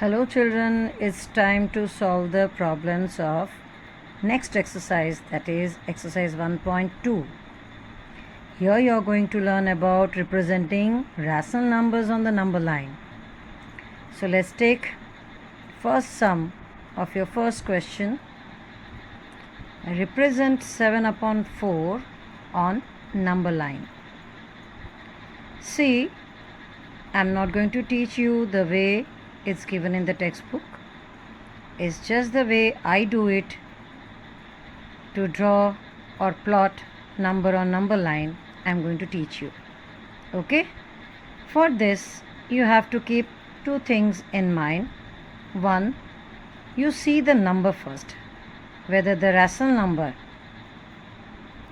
Hello children, it's time to solve the problems of next exercise, that is exercise 1.2. Here you are going to learn about representing rational numbers on the number line. So let's take first sum of your first question. Represent 7 upon 4 on number line. See, I'm not going to teach you the way it's given in the textbook. It's just the way I do it to draw or plot number on number line. I'm going to teach you. Okay? For this, you have to keep two things in mind. One, you see the number first, whether the rational number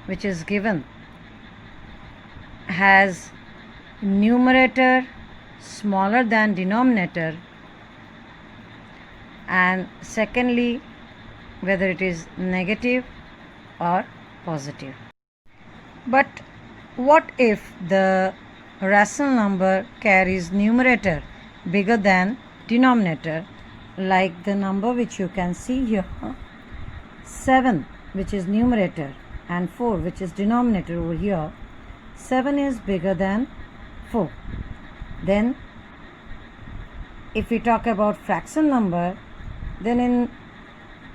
which is given has numerator smaller than denominator, and secondly whether it is negative or positive. But what if the rational number carries numerator bigger than denominator, like the number which you can see here, 7 which is numerator and 4 which is denominator over here. 7 is bigger than 4. Then if we talk about fraction number, then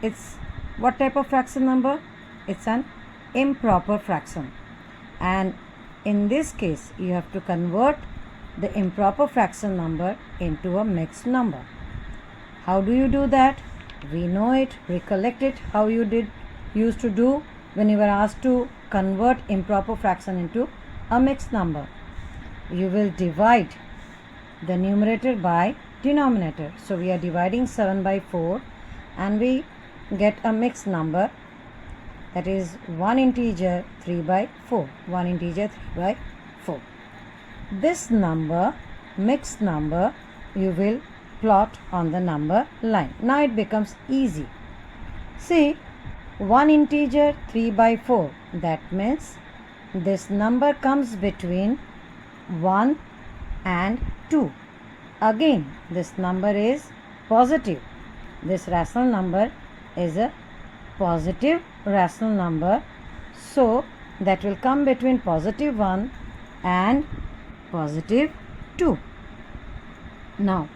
it's what type of fraction number? It's an improper fraction, and in this case you have to convert the improper fraction number into a mixed number. How do you do that? We know it, recollect it, how you used to do when you were asked to convert improper fraction into a mixed number. You will divide the numerator by denominator. So we are dividing 7 by 4 and we get a mixed number, that is one integer 3 by 4. One integer 3 by 4. This number, mixed number, you will plot on the number line. Now it becomes easy. See, one integer 3 by 4, that means this number comes between 1 and 2. Again, this number is positive. This rational number is a positive rational number. So, that will come between positive 1 and positive 2. Now,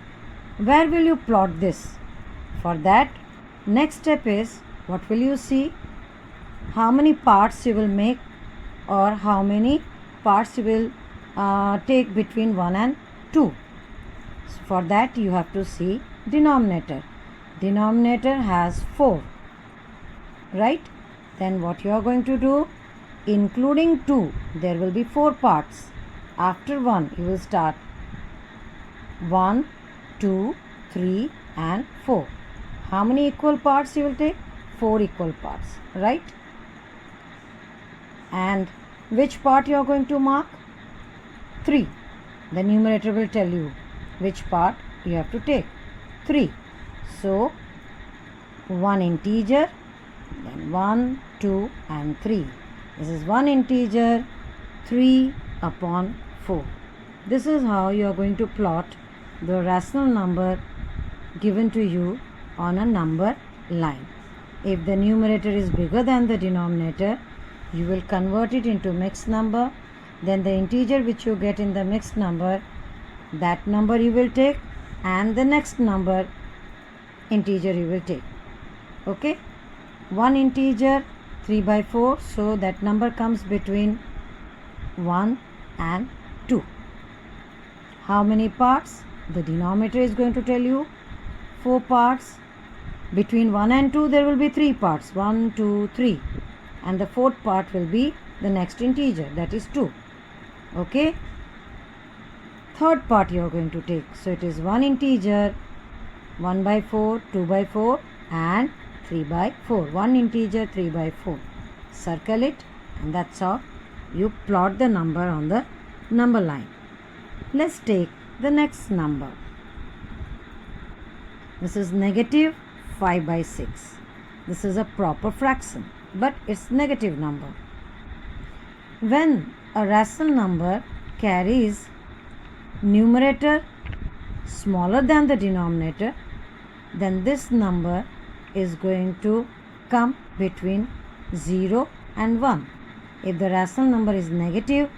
where will you plot this? For that, next step is, what will you see? How many parts you will make, or how many parts you will take between 1 and 2. So for that you have to see denominator. Denominator has 4, right? Then what you are going to do? Including 2, there will be 4 parts. After 1 you will start 1, 2, 3 and 4. How many equal parts you will take? 4 equal parts, right? And which part you are going to mark? 3. The numerator will tell you which part you have to take. 3. So, one integer, then 1, 2 and 3. This is one integer 3 upon 4. This is how you are going to plot the rational number given to you on a number line. If the numerator is bigger than the denominator, you will convert it into mixed number. Then the integer which you get in the mixed number, that number you will take, and the next number integer you will take. Okay? One integer 3 by 4, so that number comes between 1 and 2. How many parts? The denominator is going to tell you 4 parts. Between 1 and 2 there will be 3 parts. 1, 2, 3. And the fourth part will be the next integer, that is 2. Okay? Third part you are going to take. So it is one integer 1 by 4, 2 by 4 and 3 by 4. One integer 3 by 4. Circle it, and that's how you plot the number on the number line. Let's take the next number. This is negative 5 by 6. This is a proper fraction, but it's negative number. When a rational number carries numerator smaller than the denominator, then this number is going to come between 0 and 1. If the rational number is negative,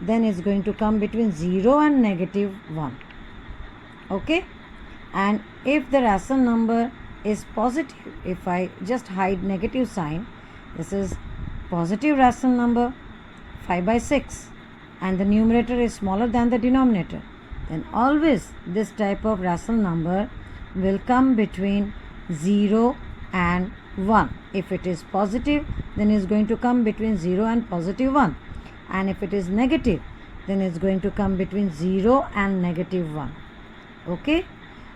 then it's going to come between 0 and negative 1. Okay? And if the rational number is positive, if I just hide negative sign, this is positive rational number 5 by 6 and the numerator is smaller than the denominator, then always this type of rational number will come between 0 and 1. If it is positive, then it's going to come between 0 and positive 1, and if it is negative, then it's going to come between 0 and negative 1. Okay,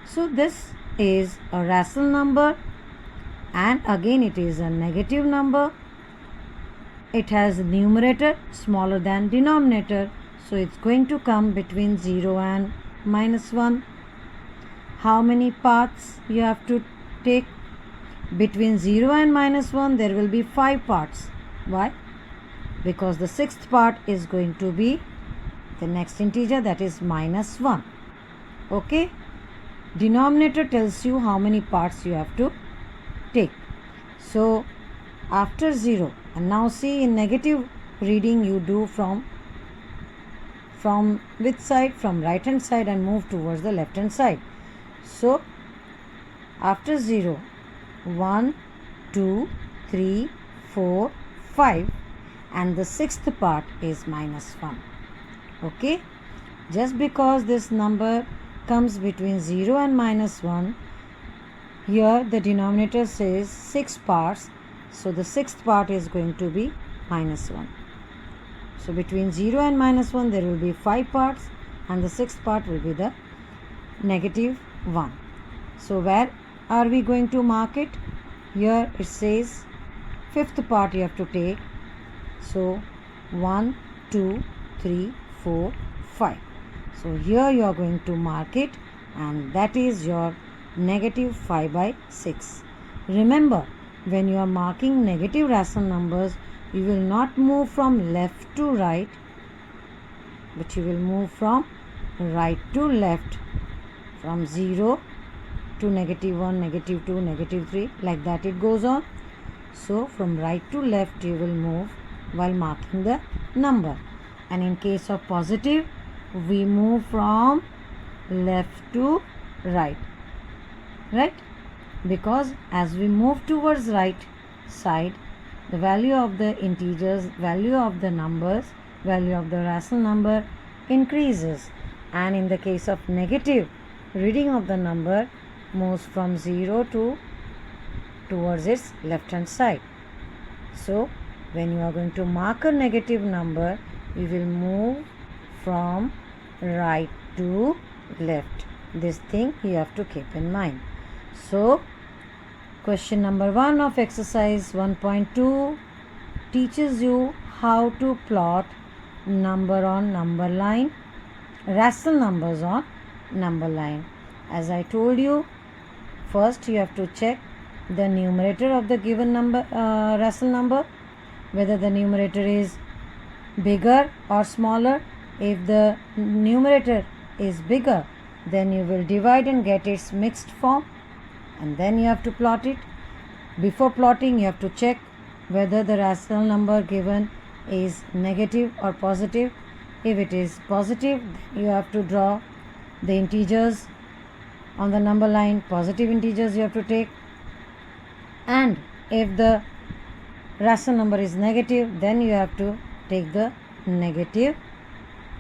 so this is a rational number, and again it is a negative number. It has a numerator smaller than denominator, so it's going to come between 0 and -1. How many parts you have to take? Between 0 and -1 there will be 5 parts. Why? Because the sixth part is going to be the next integer, that is -1. Okay, denominator tells you how many parts you have to take. So after 0, and now see, in negative reading you do from which side? From right hand side and move towards the left hand side. So after 0, 1, 2, 3, 4, 5, and the sixth part is -1. Okay, just because this number comes between 0 and -1, here the denominator says 6 parts, so the sixth part is going to be -1. So between 0 and -1 there will be 5 parts, and the sixth part will be the -1. So where are we going to mark it? Here it says fifth part you have to take. So 1, 2, 3, 4, 5. So here you are going to mark it, and that is your -5 by 6. Remember, when you are marking negative rational numbers, you will not move from left to right, but you will move from right to left, from 0 to -1, -2, -3, like that it goes on. So from right to left you will move while marking the number, and in case of positive we move from left to right, because as we move towards right side, the value of the integers, value of the numbers, value of the rational number increases, and in the case of negative reading of the number moves from 0 to towards its left hand side. So when you are going to mark a negative number, you will move from right to left. This thing you have to keep in mind. So question number 1 of exercise 1.2 teaches you how to plot number on number line, rational numbers on number line. As I told you, first you have to check the numerator of the given number, rational number, whether the numerator is bigger or smaller. If the numerator is bigger, then you will divide and get its mixed form, and then you have to plot it. Before plotting, you have to check whether the rational number given is negative or positive. If it is positive, you have to draw the integers on the number line, positive integers you have to take. And if the rational number is negative, then you have to take the negative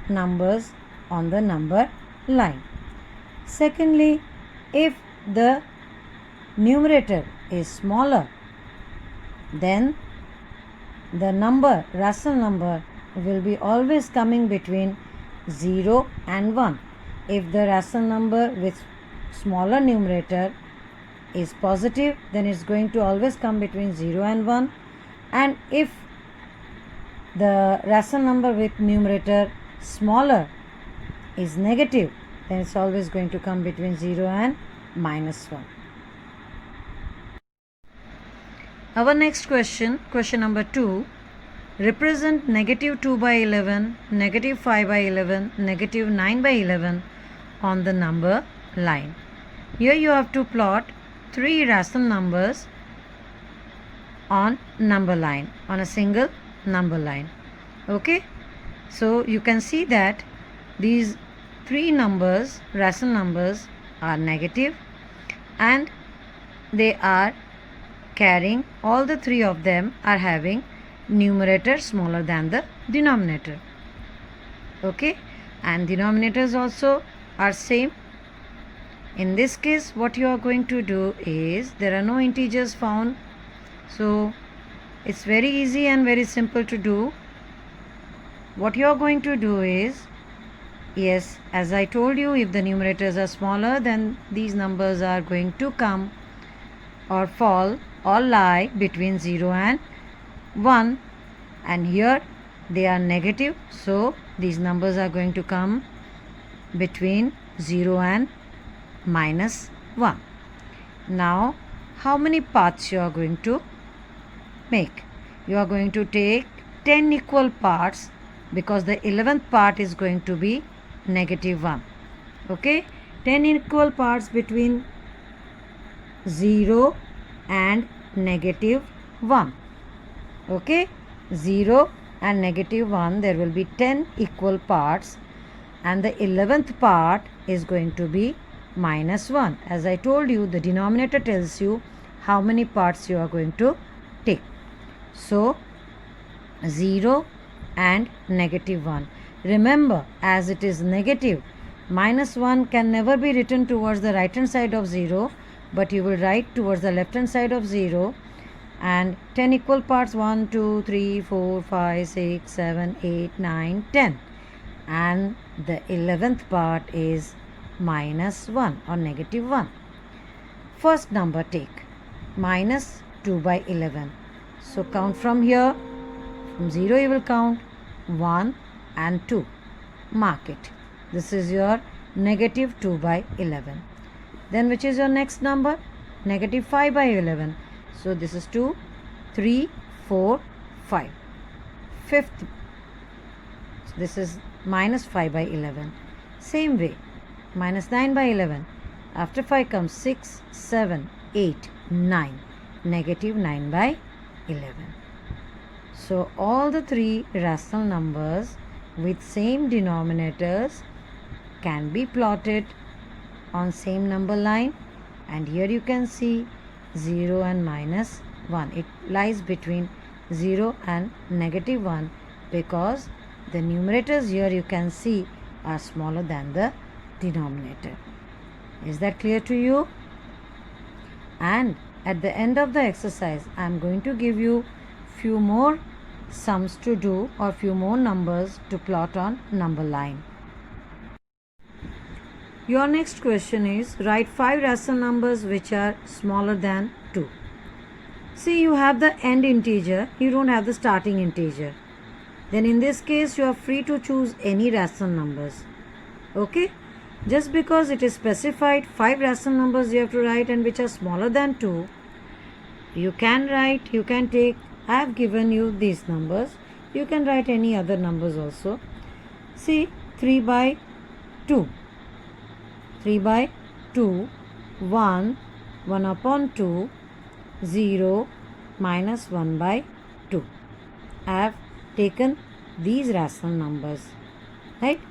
numbers on the number line. Secondly, if the numerator is smaller, then the number, rational number, will be always coming between 0 and 1. If the rational number with smaller numerator is positive, then it's going to always come between 0 and 1. And if the rational number with numerator smaller is negative, then it's always going to come between 0 and -1. Our next question, question number 2, represent -2 by 11, -5 by 11, -9 by 11 on the number line. Here you have to plot 3 rational numbers on number line, on a single number line. Okay, so you can see that these 3 numbers, rational numbers, are negative, and they are carrying, all the 3 of them are having numerator smaller than the denominator. Okay, and denominators also are same. In this case, what you are going to do is, there are no integers found, so it's very easy and very simple to do. What you are going to do is, yes, as I told you, if the numerators are smaller, then these numbers are going to come or fall or lie between 0 and 1, and here they are negative, so these numbers are going to come between 0 and -1. Now, how many parts you are going to make? You are going to take 10 equal parts, because the 11th part is going to be -1. Okay, 10 equal parts between 0 and -1. Okay, 0 and -1, there will be 10 equal parts, and the 11th part is going to be -1. As I told you, the denominator tells you how many parts you are going to take. So 0 and -1. Remember, as it is negative, -1 can never be written towards the right hand side of 0, but you will write towards the left hand side of 0. And 10 equal parts, 1, 2, 3, 4, 5, 6, 7, 8, 9, 10. And the 11th part is -1 or -1. First number take, -2/11. So count from here. From 0 you will count 1 and 2. Mark it. This is your -2/11. Then which is your next number? -5/11. So this is 2, 3, 4, 5. Fifth, so this is -5/11. Same way, -9/11. After 5 comes 6, 7, 8, 9. -9/11. So all the 3 rational numbers with same denominators can be plotted on same number line, and here you can see 0 and -1. It lies between 0 and -1, because the numerators here you can see are smaller than the denominator. Is that clear to you? And at the end of the exercise, I am going to give you few more sums to do, or few more numbers to plot on number line. Your next question is, write 5 rational numbers which are smaller than 2. See, you have the end integer, you don't have the starting integer. Then in this case, you are free to choose any rational numbers. Okay? Just because it is specified 5 rational numbers you have to write and which are smaller than 2, you can write, you can take, I have given you these numbers. You can write any other numbers also. See, 3/2. 3/2, 1, 1/2, 0, -1/2. I have taken these rational numbers, right?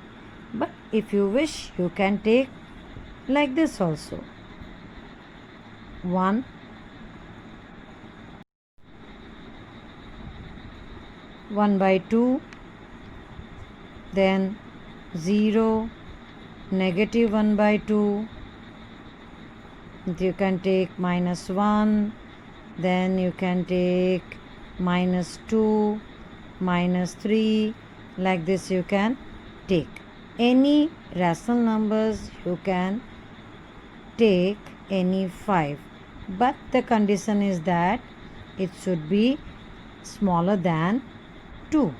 But if you wish, you can take like this also. 1, 1/2, then 0, -1/2, you can take -1, then you can take -2, -3, like this you can take. Any rational numbers you can take, any 5, but the condition is that it should be smaller than 2.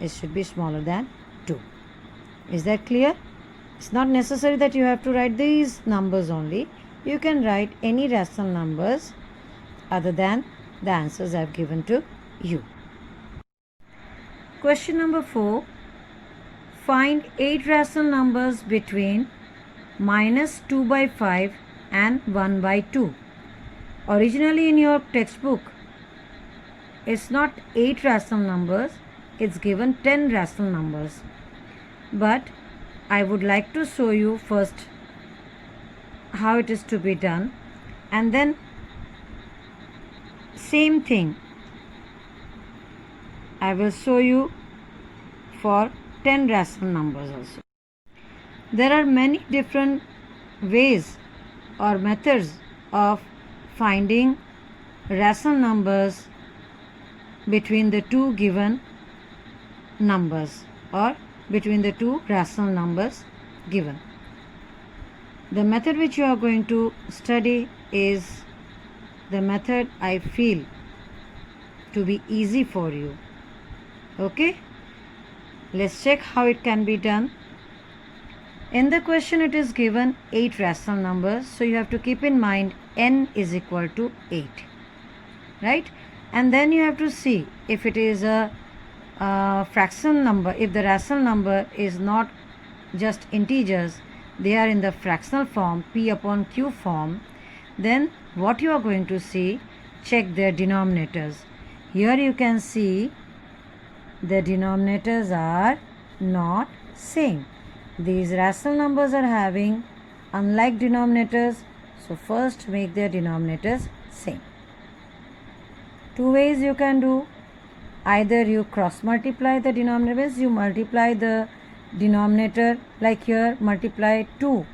It should be smaller than 2. Is that clear? It's not necessary that you have to write these numbers only. You can write any rational numbers other than the answers I have given to you. Question number 4. Find 8 rational numbers between -2/5 and 1/2. Originally in your textbook, it's not 8 rational numbers, it's given 10 rational numbers. But I would like to show you first how it is to be done, and then same thing I will show you for 10 rational numbers also. There are many different ways or methods of finding rational numbers between the two given numbers or between the two rational numbers given. The method which you are going to study is the method I feel to be easy for you. Okay? Let's check how it can be done. In the question it is given 8 rational numbers, so you have to keep in mind n is equal to 8, right? And then you have to see if it is a fraction number, if the rational number is not just integers, they are in the fractional form, p upon q form, then what you are going to see, check their denominators. Here you can see the denominators are not same. These rational numbers are having unlike denominators, so first make their denominators same. Two ways you can do. Either you cross multiply the denominators, you multiply the denominator, like here multiply 2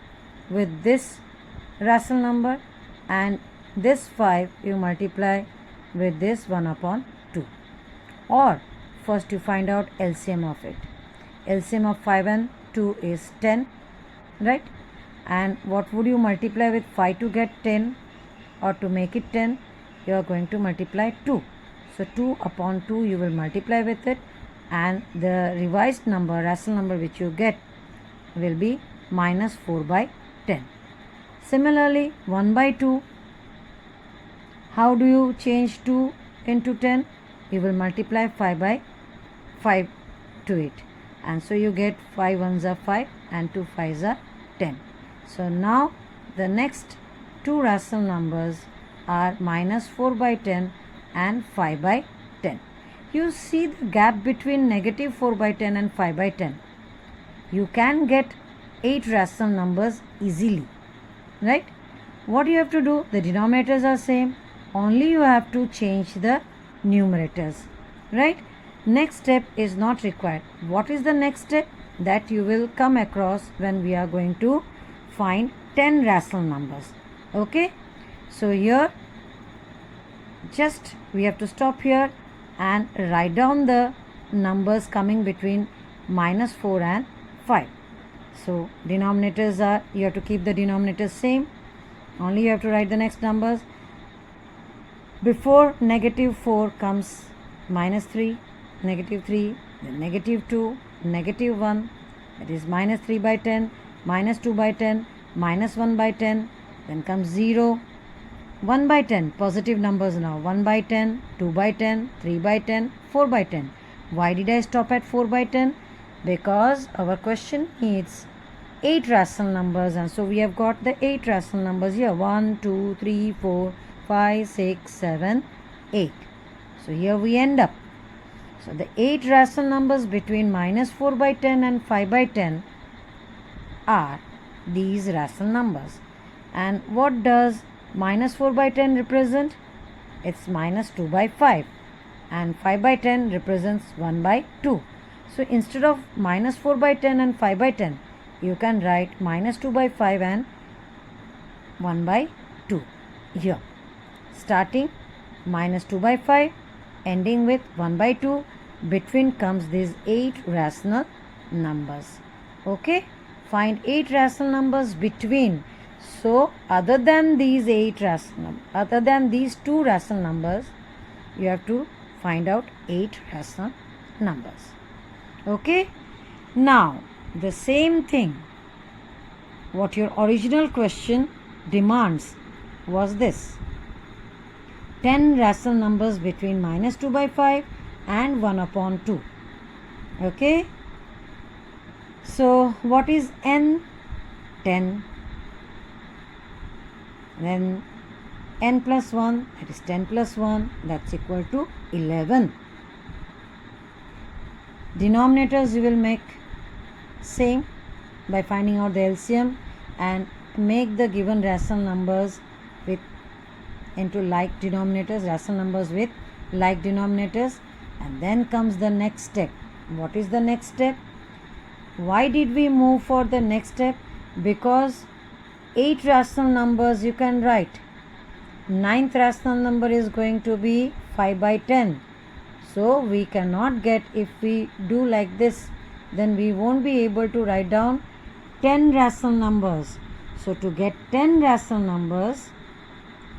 with this rational number, and this 5 you multiply with this 1 upon 2. Or first you find out LCM of it. LCM of 5 and 2 is 10, right? And what would you multiply with 5 to get 10, or to make it 10? You are going to multiply 2. So 2 upon 2 you will multiply with it, and the revised number, rational number which you get, will be minus 4 by 10. Similarly, 1 by 2, how do you change 2 into 10? You will multiply 5 by 5 to it, and so you get 5 ones are 5 and 2 5s are 10. So now the next two rational numbers are minus 4 by 10 and 5 by 10. You see the gap between negative 4 by 10 and 5 by 10. You can get 8 rational numbers easily, right? What you have to do, the denominators are same, only you have to change the numerators, right? Next step is not required. What is the next step? That you will come across when we are going to find 10 rational numbers. Okay? So here just we have to stop here and write down the numbers coming between minus 4 and 5. So denominators are, you have to keep the denominators same, only you have to write the next numbers. Before negative 4 comes minus 3, negative 3, then negative 2, negative 1, that is minus 3 by 10, minus 2 by 10, minus 1 by 10, then comes 0, 1 by 10, positive numbers now, 1 by 10, 2 by 10, 3 by 10, 4 by 10. Why did I stop at 4 by 10? Because our question needs 8 rational numbers, and so we have got the 8 rational numbers here, 1, 2, 3, 4, 5, 6, 7, 8. So here we end up. So the 8 rational numbers between minus 4 by 10 and 5 by 10 are these rational numbers. And what does minus 4 by 10 represent? It's minus 2 by 5, and 5 by 10 represents 1 by 2. So instead of minus 4 by 10 and 5 by 10, you can write minus 2 by 5 and 1 by 2 here. Starting minus 2 by 5, ending with 1 by 2, between comes these 8 rational numbers. Okay? Find 8 rational numbers between. So other than these 8 rational, other than these 2 rational numbers, you have to find out 8 rational numbers. Okay? Now the same thing what your original question demands was this: 10 rational numbers between minus 2 by 5 and 1 upon 2. Okay? So what is n? 10. Then n plus 1, that is 10 plus 1, that's equal to 11. Denominators you will make same by finding out the LCM and make the given rational numbers with into like denominators, rational numbers with like denominators, and then comes the next step. What is the next step? Why did we move for the next step? Because 8 rational numbers you can write. 9th rational number is going to be 5 by 10. So we cannot get, if we do like this, then we won't be able to write down 10 rational numbers. So to get 10 rational numbers,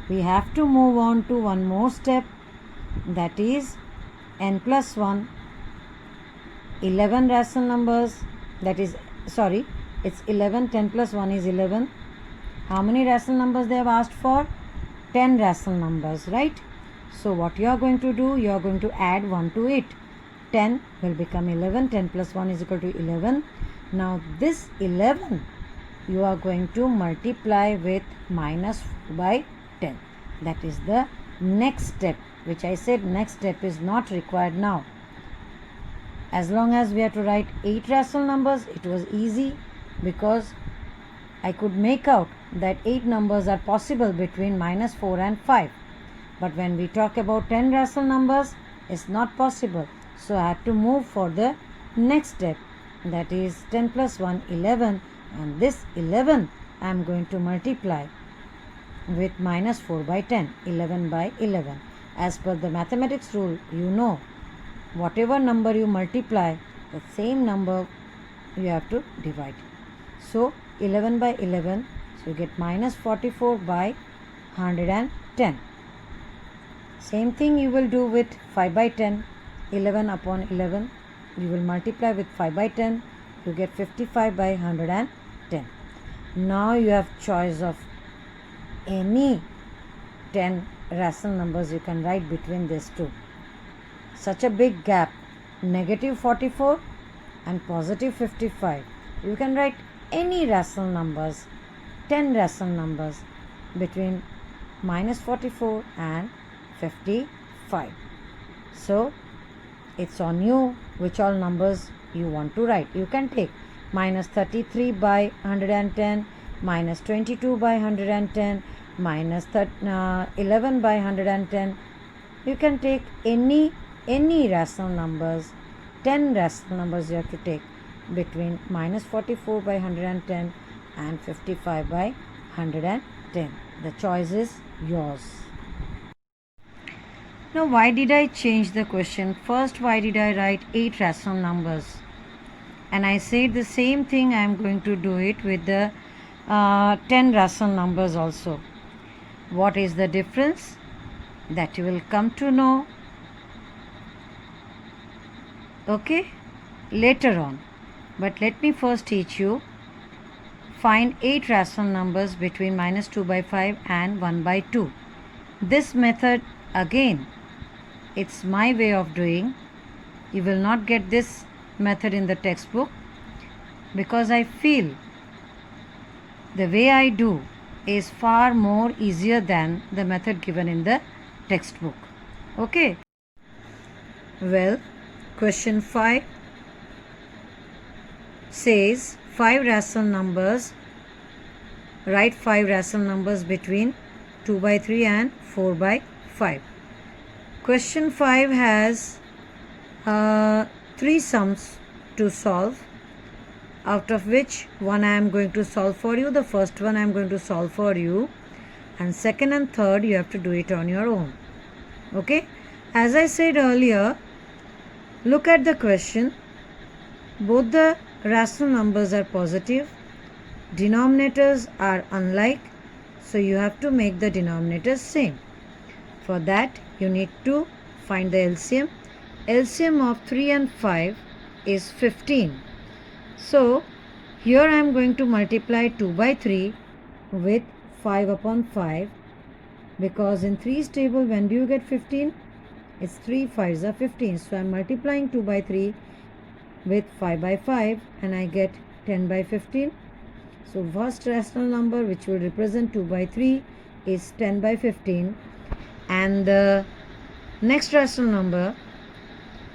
we have to move on to one more step, that is n plus 1, 11 rational numbers, that is, sorry, it's 11, 10 plus 1 is 11. How many rational numbers they have asked for? 10 rational numbers, right? So what you are going to do, you are going to add 1 to it. 10 will become 11, 10 plus 1 is equal to 11. Now this 11 you are going to multiply with minus 4 by 10. That is the next step, which I said next step is not required now. As long as we have to write 8 rational numbers, it was easy because I could make out that 8 numbers are possible between minus 4 and 5. But when we talk about 10 rational numbers, it's not possible. So I have to move for the next step, that is 10 plus 1, 11, and this 11 I am going to multiply with minus 4 by 10, 11 by 11. As per the mathematics rule, you know, whatever number you multiply, the same number you have to divide. So 11 by 11, so you get minus 44 by 110. Same thing you will do with 5 by 10, 11 upon 11, you will multiply with 5 by 10, you get 55 by 110. Now you have choice of any 10 rational numbers you can write between these two. Such a big gap, negative 44 and positive 55. You can write any rational numbers, 10 rational numbers between minus 44 and 55. So it's on you which all numbers you want to write. You can take minus 33 by 110, minus 22 by 110, minus 11 by 110. You can take any rational numbers, 10 rational numbers you have to take between minus 44 by 110 and 55 by 110. The choice is yours. Now why did I change the question? First, why did I write 8 rational numbers? And I said the same thing I am going to do it with the 10 rational numbers also. What is the difference? That you will come to know, okay, later on. But let me first teach you. Find 8 rational numbers between minus 2 by 5 and 1 by 2. This method, again, it's my way of doing. You will not get this method in the textbook because I feel the way I do is far more easier than the method given in the textbook. Okay. Well, question 5 says 5 rational numbers. Write 5 rational numbers between 2 by 3 and 4 by 5. Question 5 has 3 sums to solve, out of which one I am going to solve for you. The first one I am going to solve for you, and second and third you have to do it on your own. Okay. As I said earlier, look at the question. Both the rational numbers are positive, denominators are unlike, so you have to make the denominators same. For that you need to find the LCM. LCM of 3 and 5 is 15. So here I am going to multiply 2 by 3 with 5 upon 5, because in 3's table when do you get 15? It's 3 5's are 15. So I am multiplying 2 by 3 with 5 by 5 and I get 10 by 15. So first rational number which will represent 2 by 3 is 10 by 15, and the next rational number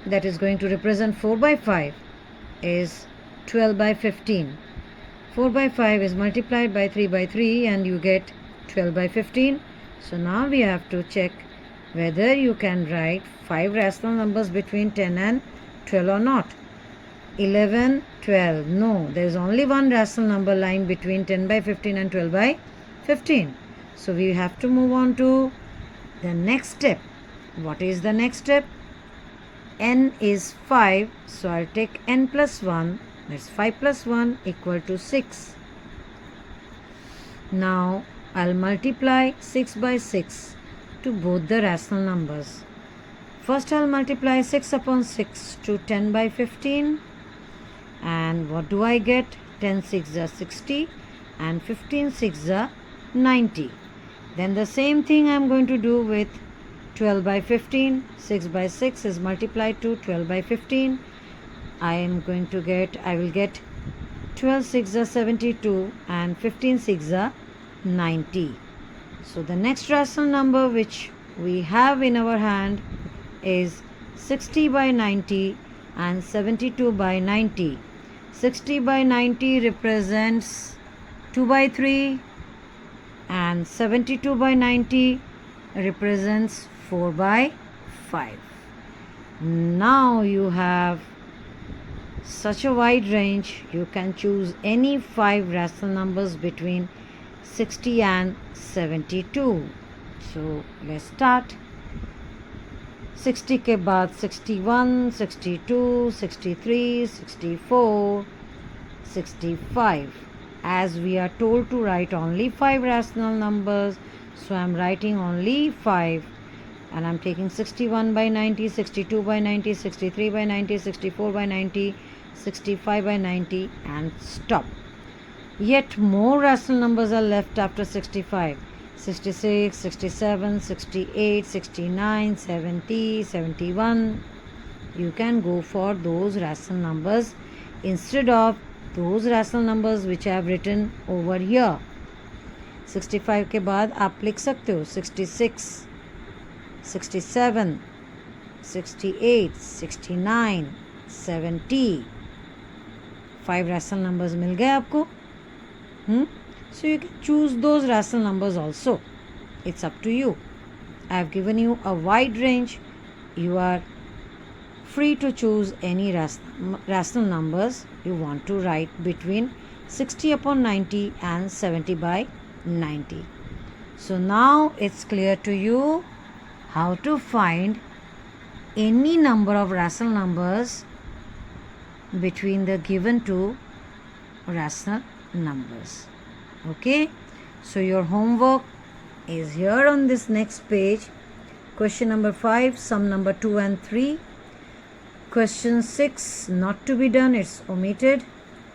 that is going to represent 4 by 5 is 12 by 15. 4 by 5 is multiplied by 3 by 3 and you get 12 by 15. So now we have to check whether you can write 5 rational numbers between 10 and 12 or not. 11, 12. No, there is only one rational number lying between 10 by 15 and 12 by 15. So we have to move on to the next step. What is the next step? N is 5, so I'll take n plus 1. That's 5 plus 1 equal to 6. Now I'll multiply 6 by 6 to both the rational numbers. First I'll multiply 6 upon 6 to 10 by 15. And what do I get? 10 6 are 60 and 15 6 are 90. Then the same thing I am going to do with 12 by 15. 6 by 6 is multiplied to 12 by 15. I will get 12 6 are 72 and 15 6 are 90. So the next rational number which we have in our hand is 60 by 90 and 72 by 90. 60 by 90 represents 2 by 3 and 72 by 90 represents 4 by 5. Now you have such a wide range. You can choose any 5 rational numbers between 60 and 72. So let's start. 60 के बाद 61, 62, 63, 64, 65. As we are told to write only 5 rational numbers, so I am writing only 5, and I am taking 61 by 90, 62 by 90, 63 by 90, 64 by 90, 65 by 90 and stop. Yet more rational numbers are left after 65. 66, 67, 68, 69, 70, 71. You can go for those rational numbers instead of those rational numbers which I have written over here. 65 के बाद आप लिख सकते हो 66, 67, 68, 69, 70. 5 rational numbers मिल गए आपको? So you can choose those rational numbers also. It's up to you. I have given you a wide range. You are free to choose any rational numbers you want to write between 60 upon 90 and 70 by 90. So now it's clear to you how to find any number of rational numbers between the given two rational numbers. Okay, so your homework is here on this next page. Question number 5, sum number 2 and 3. Question 6 not to be done, it's omitted.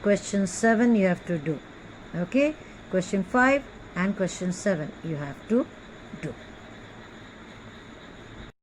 Question 7 you have to do. Okay, question 5 and question 7 you have to do.